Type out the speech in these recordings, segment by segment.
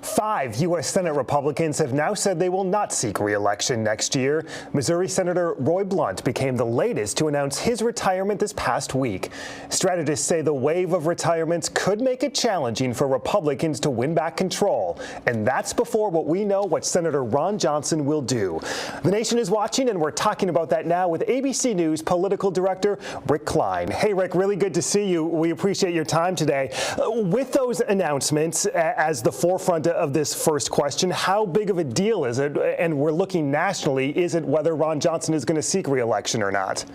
5 U.S. Senate Republicans have now said they will not seek re-election next year. Missouri Senator Roy Blunt became the latest to announce his retirement this past week. Strategists say the wave of retirements could make it challenging for Republicans to win back control. And that's before what Senator Ron Johnson will do. The nation is watching, and we're talking about that now with ABC News political director Rick Klein. Hey, Rick, really good to see you. We appreciate your time today. With those announcements as the forefront of this first question, how big of a deal is it? And we're looking nationally, is it whether Ron Johnson is going to seek re-election or not?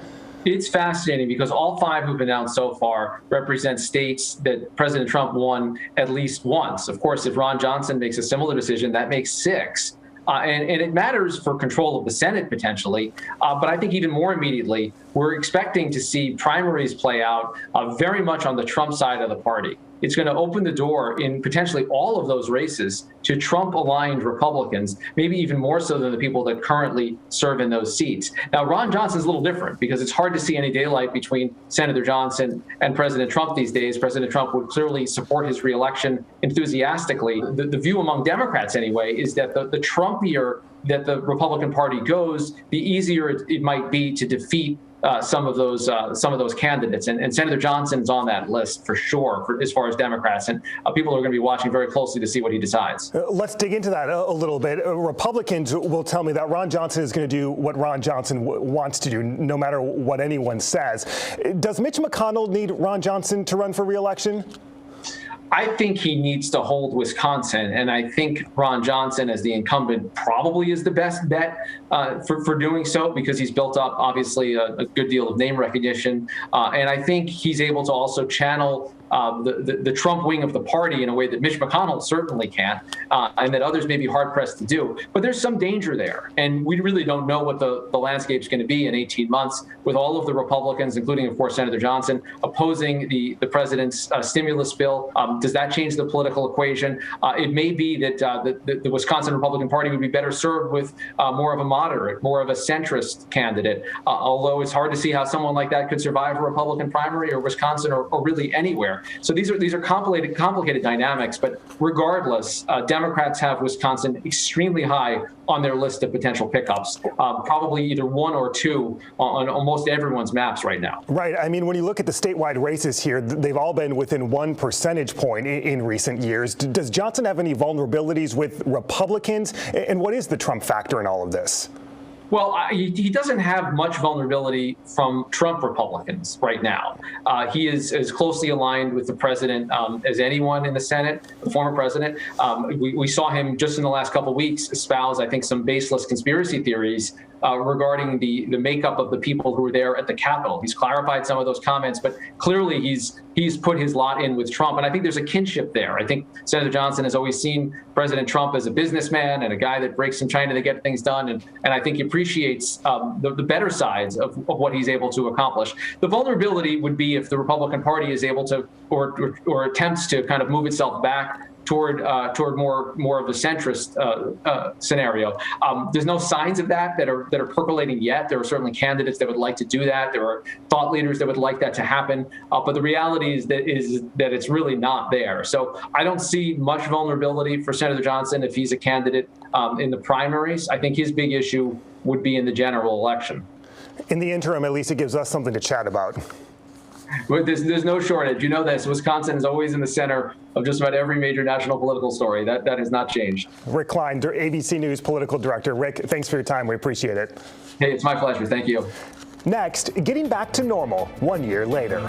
It's fascinating because all 5 who've announced so far represent states that President Trump won at least once. Of course, if Ron Johnson makes a similar decision, that makes 6. And it matters for control of the Senate potentially. But I think even more immediately, we're expecting to see primaries play out very much on the Trump side of the party. It's going to open the door in potentially all of those races to Trump-aligned Republicans, maybe even more so than the people that currently serve in those seats. Now, Ron Johnson's a little different because it's hard to see any daylight between Senator Johnson and President Trump these days. President Trump would clearly support his reelection enthusiastically. The view among Democrats, anyway, is that the Trumpier that the Republican Party goes, the easier it might be to defeat some of those candidates, and Senator Johnson's on that list for sure, as far as Democrats, and people are going to be watching very closely to see what he decides. Let's dig into that a little bit. Republicans will tell me that Ron Johnson is going to do what Ron Johnson wants to do, no matter what anyone says. Does Mitch McConnell need Ron Johnson to run for re-election? I think he needs to hold Wisconsin, and I think Ron Johnson, as the incumbent, probably is the best bet for doing so because he's built up, obviously, a good deal of name recognition. And I think he's able to also channel the Trump wing of the party in a way that Mitch McConnell certainly can't, and that others may be hard-pressed to do. But there's some danger there, and we really don't know what the landscape's going to be in 18 months with all of the Republicans, including, of course, Senator Johnson, opposing the president's stimulus bill. Does that change the political equation? It may be that the Wisconsin Republican Party would be better served with more of a moderate, more of a centrist candidate, although it's hard to see how someone like that could survive a Republican primary or Wisconsin or really anywhere. So these are complicated dynamics, but regardless, Democrats have Wisconsin extremely high on their list of potential pickups, probably either 1 or 2 on almost everyone's maps right now. Right. I mean, when you look at the statewide races here, they've all been within 1 percentage point in recent years. Does Johnson have any vulnerabilities with Republicans? And what is the Trump factor in all of this? Well, he doesn't have much vulnerability from Trump Republicans right now. He is as closely aligned with the president as anyone in the Senate, the former president. We saw him just in the last couple of weeks espouse, I think, some baseless conspiracy theories regarding the makeup of the people who were there at the Capitol. He's clarified some of those comments, but clearly he's put his lot in with Trump. And I think there's a kinship there. I think Senator Johnson has always seen President Trump as a businessman and a guy that breaks from China to get things done. And I think he appreciates the better sides of what he's able to accomplish. The vulnerability would be if the Republican Party is able to or attempts to kind of move itself back toward more of a centrist scenario. There's no signs of that are percolating yet. There are certainly candidates that would like to do that. There are thought leaders that would like that to happen. But the reality is that it's really not there. So I don't see much vulnerability for Senator Johnson if he's a candidate in the primaries. I think his big issue would be in the general election. In the interim, at least it gives us something to chat about. But there's no shortage. You know this. Wisconsin is always in the center of just about every major national political story. That has not changed. Rick Klein, ABC News political director. Rick, thanks for your time. We appreciate it. Hey, it's my pleasure. Thank you. Next, getting back to normal 1 year later.